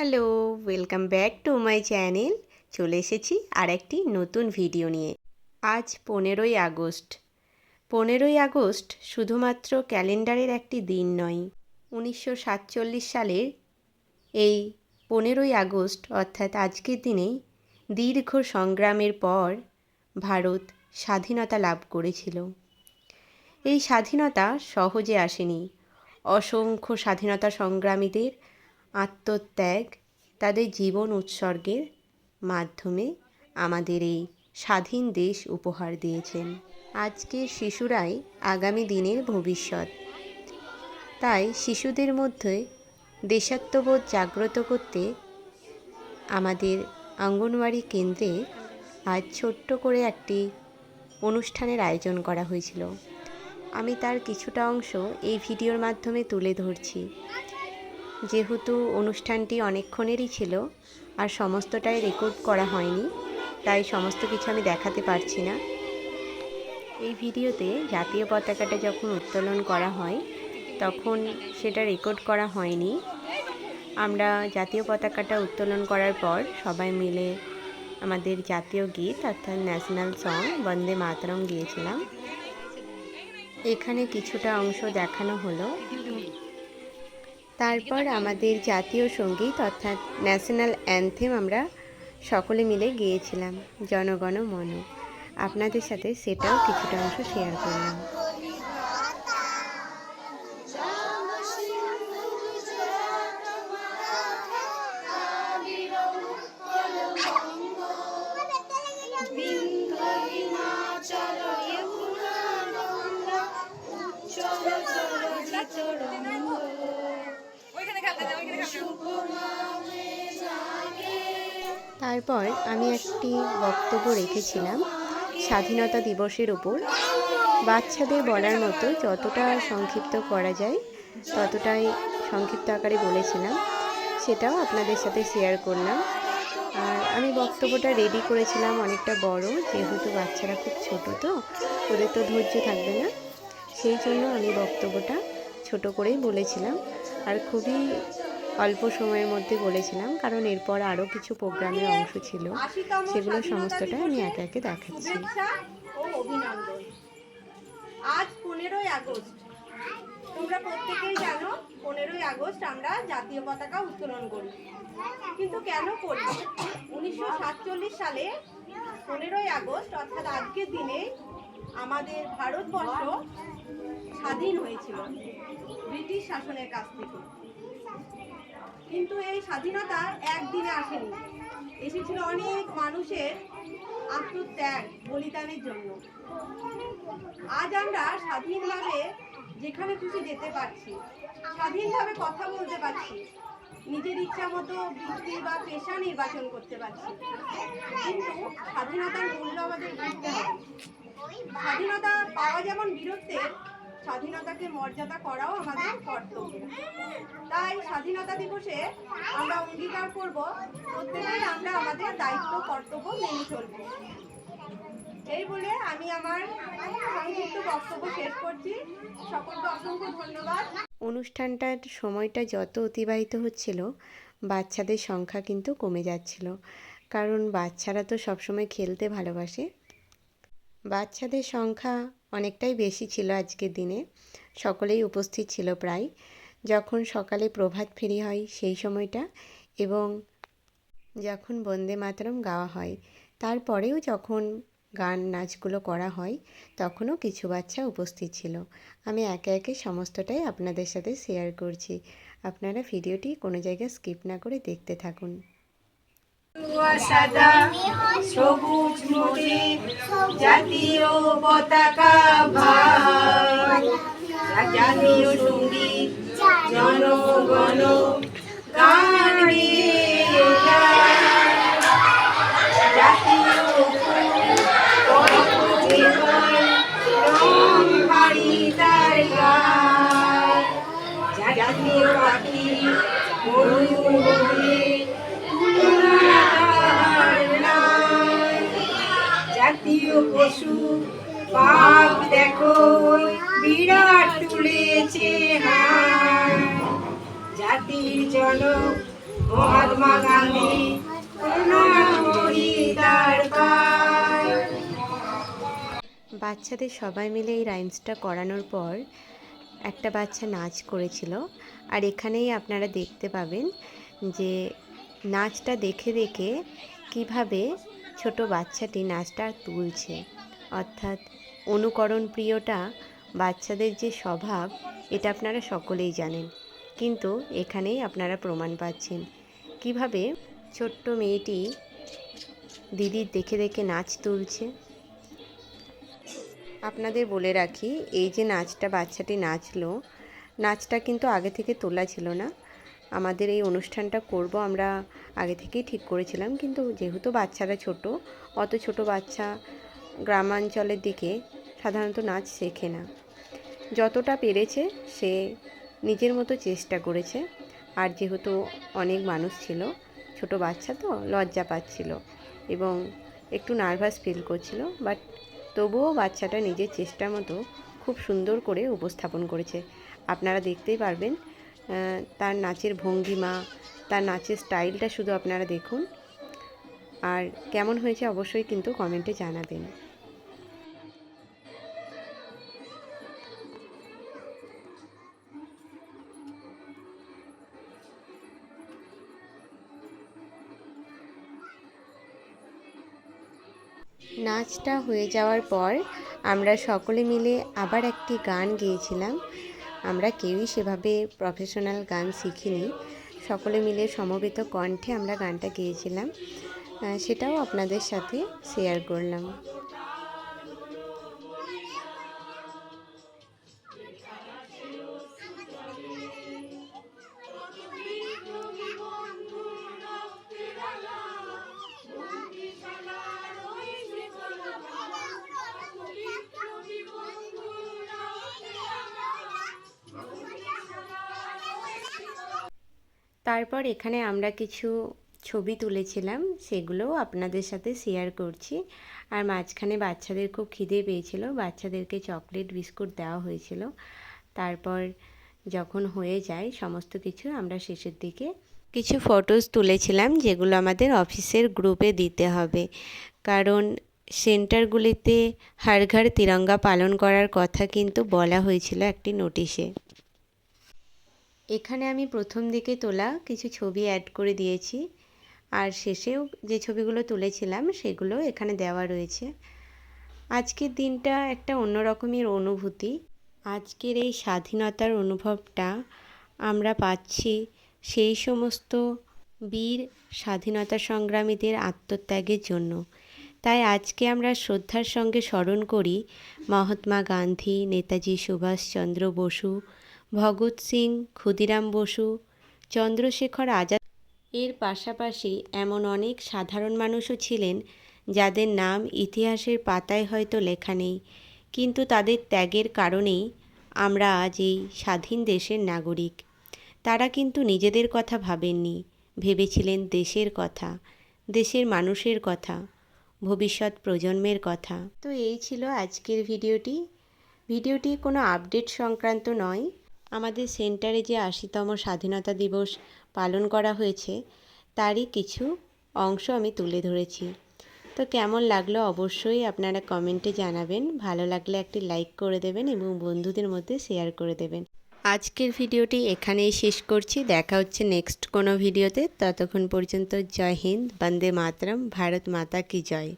Hello, welcome back to my channel. চলে এসেছি আর একটি নতুন ভিডিও নিয়ে। আজ 15ই আগস্ট। 15ই আগস্ট শুধুমাত্র ক্যালেন্ডারের একটি দিন নয়। 1947 সালের এই 15ই আগস্ট অর্থাৎ আজকের দিনেই দীর্ঘ সংগ্রামের পর ভারত স্বাধীনতা লাভ করেছিল। এই স্বাধীনতা সহজে আসেনি। অসংখ্য স্বাধীনতা সংগ্রামীদের আত্মত্যাগ, তাদের জীবন উৎসর্গের মাধ্যমে আমাদের এই স্বাধীন দেশ উপহার দিয়েছেন। আজকের শিশুরাই আগামী দিনের ভবিষ্যৎ। তাই শিশুদের মধ্যে দেশাত্মবোধ জাগ্রত করতে আমাদের অঙ্গনওয়াড়ি কেন্দ্রে আজ ছোট্ট করে একটি অনুষ্ঠানের আয়োজন করা হয়েছিল। আমি তার কিছুটা অংশ এই ভিডিওর মাধ্যমে তুলে ধরছি। যেহেতু অনুষ্ঠানটি অনেকক্ষণেরই ছিল আর সমস্তটাই রেকর্ড করা হয়নি, তাই সমস্ত কিছু আমি দেখাতে পারছি না। এই ভিডিওতে জাতীয় পতাকাটা যখন উত্তোলন করা হয় তখন সেটা রেকর্ড করা হয়নি। আমরা জাতীয় পতাকাটা উত্তোলন করার পর সবাই মিলে আমাদের জাতীয় গীত অর্থাৎ ন্যাশনাল সং বন্দে মাতরম গিয়েছিলাম। এখানে কিছুটা অংশ দেখানো হলো। তারপর আমাদের জাতীয় সঙ্গীত অর্থাৎ ন্যাশনাল অ্যানথেম আমরা সকলে মিলে গেয়েছিলাম, জনগণ মন। আপনাদের সাথে সেটাও কিছুটা অংশ শেয়ার করলাম। তারপর আমি একটি বক্তব্য রেখেছিলাম স্বাধীনতা দিবসের উপর। বাচ্চাদের বলার মতো যতটা সংক্ষিপ্ত করা যায় ততটাই সংক্ষিপ্ত আকারে বলেছিলাম, সেটাও আপনাদের সাথে শেয়ার করলাম। আর আমি বক্তব্যটা রেডি করেছিলাম অনেকটা বড়, যেহেতু বাচ্চারা খুব ছোট, তো ওদের তো ধৈর্য থাকবে না, সেই জন্য আমি বক্তব্যটা ছোট করেই বলেছিলাম আর খুবই অল্প সময়ের মধ্যে বলেছিলাম, কারণ এরপর আরও কিছু প্রোগ্রামের অংশ ছিল, সেগুলো সমস্তটাই আমি একে একে দেখাচ্ছি। অভিনন্দন। আজ 15ই আগস্ট, তোমরা প্রত্যেকেই জানো 15ই আগস্ট আমরা জাতীয় পতাকা উত্তোলন করি। কিন্তু কেন করি? 1947 সালে 15ই আগস্ট অর্থাৎ আজকের দিনে আমাদের ভারতবর্ষ স্বাধীন হয়েছিল ব্রিটিশ শাসনের কাছ থেকে। কিন্তু এই স্বাধীনতা একদিনে আসেনি, এসেছিল অনেক মানুষের আত্মত্যাগ বলিদানের জন্য। আজ আমরা স্বাধীনভাবে যেখানে খুশি যেতে পারছি, স্বাধীনভাবে কথা বলতে পারছি, নিজের ইচ্ছা মতো বৃত্তি বা পেশা নির্বাচন করতে পারছি। কিন্তু স্বাধীনতার মূল্য আমাদের বুঝতে হবে। স্বাধীনতা পাওয়া যেমন বীরত্বের, স্বাধীনতাকে মর্যাদা করাও আমাদের কর্তব্য। তাই স্বাধীনতা দিবসে আমরা অঙ্গীকার করব প্রত্যেকেই আমরা আমাদের দায়িত্ব কর্তব্য মেনে চলব। এই বলে আমি আমার সংক্ষিপ্ত বক্তব্য শেষ করছি। সকলকে অসংখ্য ধন্যবাদ। অনুষ্ঠানটার সময়টা যত অতিবাহিত হচ্ছিল বাচ্চাদের সংখ্যা কিন্তু কমে যাচ্ছিল, কারণ বাচ্চারা তো সবসময় খেলতে ভালোবাসে। বাচ্চাদের সংখ্যা অনেকটাই বেশি ছিল আজকের দিনে, সকলেই উপস্থিত ছিল প্রায়। যখন সকালে প্রভাত ফেরি হয় সেই সময়টা, এবং যখন বন্দে মাতরম গাওয়া হয়, তারপরেও যখন গান নাচগুলো করা হয় তখনও কিছু বাচ্চা উপস্থিত ছিল। আমি একে একে সমস্তটাই আপনাদের সাথে শেয়ার করছি। আপনারা ভিডিওটি কোনো জায়গায় স্কিপ না করে দেখতে থাকুন। সাদা সবুজ মোড়ে জাতীয় পতাকা ভাই, জাতীয় সঙ্গীত জনগণ গান গেয়ে জাতীয় রং ভারী তার গায়, জাতীয় পাখি ময়ূর বলে জাতীয় পশু বাঘ দেখো বিরাট তুলেছে হাত, জাতির বাচ্চাদের সবাই মিলে এই রাইমসটা করানোর পর একটা বাচ্চা নাচ করেছিল। আর এখানেই আপনারা দেখতে পাবেন যে নাচটা দেখে দেখে কিভাবে ছোট বাচ্চাটি নাচটা তুলছে। অর্থাৎ অনুকরণ প্রিয়টা বাচ্চাদের যে স্বভাব, এটা আপনারা সকলেই জানেন, কিন্তু এখানেই আপনারা প্রমাণ পাচ্ছেন কিভাবে ছোট্ট মেয়েটি দিদির দেখে দেখে নাচ তুলছে। আপনাদের বলে রাখি, এই যে নাচটা বাচ্চাটি নাচলো, নাচটা কিন্তু আগে থেকে তোলা ছিল না। আমাদের এই অনুষ্ঠানটা করব আমরা আগে থেকেই ঠিক করেছিলাম, কিন্তু যেহেতু বাচ্চারা ছোট, অত ছোট বাচ্চা গ্রামাঞ্চলের দিকে সাধারণত নাচ শেখে না। যতটা পেরেছে সে নিজের মতো চেষ্টা করেছে। আর যেহেতু অনেক মানুষ ছিল, ছোট বাচ্চা তো লজ্জা পাচ্ছিল এবং একটু নার্ভাস ফিল করছিল, বাট তবুও বাচ্চাটা নিজের চেষ্টা মতো খুব সুন্দর করে উপস্থাপন করেছে। আপনারা দেখতেই পারবেন তার নাচের ভঙ্গিমা, তার নাচের স্টাইলটা শুধু আপনারা দেখুন। আর কেমন হয়েছে অবশ্যই কিন্তু কমেন্টে জানাবেন। নাচটা হয়ে যাওয়ার পর আমরা সকলে মিলে আবার একটি গান গেয়েছিলাম। আমরা কেউই সেভাবে প্রফেশনাল গান শিখিনি, সকলে মিলে সমবেত কণ্ঠে আমরা গানটা গেয়েছিলাম। সেটাও আপনাদের সাথে শেয়ার করলাম। তারপর এখানে আমরা কিছু ছবি তুলেছিলাম, সেগুলোও আপনাদের সাথে শেয়ার করছি। আর মাঝখানে বাচ্চাদের খুব খিদে পেয়েছিল, বাচ্চাদেরকে চকলেট বিস্কুট দেওয়া হয়েছিল। তারপর যখন হয়ে যায় সমস্ত কিছু, আমরা শেষের দিকে কিছু ফটোস তুলেছিলাম, যেগুলো আমাদের অফিসের গ্রুপে দিতে হবে, কারণ সেন্টারগুলিতে হর ঘর তিরঙ্গা পালন করার কথা কিন্তু বলা হয়েছিল একটি নোটিশে। এখানে আমি প্রথম দিকে তোলা কিছু ছবি অ্যাড করে দিয়েছি, আর শেষেও যে ছবিগুলো তুলেছিলাম সেগুলো এখানে দেওয়া রয়েছে। আজকের দিনটা একটা অন্যরকমের অনুভূতি। আজকের এই স্বাধীনতার অনুভবটা আমরা পাচ্ছি সেই সমস্ত বীর স্বাধীনতা সংগ্রামীদের আত্মত্যাগের জন্য। তাই আজকে আমরা শ্রদ্ধার সঙ্গে স্মরণ করি মহাত্মা গান্ধী, নেতাজি সুভাষচন্দ্র বসু, ভগৎ সিং, ক্ষুদিরাম বসু, চন্দ্রশেখর আজাদ। এর পাশাপাশি এমন অনেক সাধারণ মানুষও ছিলেন যাদের নাম ইতিহাসের পাতায় হয়তো লেখা নেই, কিন্তু তাদের ত্যাগের কারণেই আমরা আজ এই স্বাধীন দেশের নাগরিক। তারা কিন্তু নিজেদের কথা ভাবেননি, ভেবেছিলেন দেশের কথা, দেশের মানুষের কথা, ভবিষ্যৎ প্রজন্মের কথা। তো এই ছিল আজকের ভিডিওটি কোনো আপডেট সংক্রান্ত নয়। আমাদের সেন্টারে যে ৮০তম স্বাধীনতা দিবস পালন করা হয়েছে তারই কিছু অংশ আমি তুলে ধরেছি। তো কেমন লাগলো অবশ্যই আপনারা কমেন্টে জানাবেন। ভালো লাগলে একটি লাইক করে দেবেন এবং বন্ধুদের মধ্যে শেয়ার করে দেবেন। আজকের ভিডিওটি এখানেই শেষ করছি। দেখা হচ্ছে নেক্সট কোনো ভিডিওতে। ততক্ষণ পর্যন্ত জয় হিন্দ, বন্দে মাতরম, ভারত মাতা কি জয়।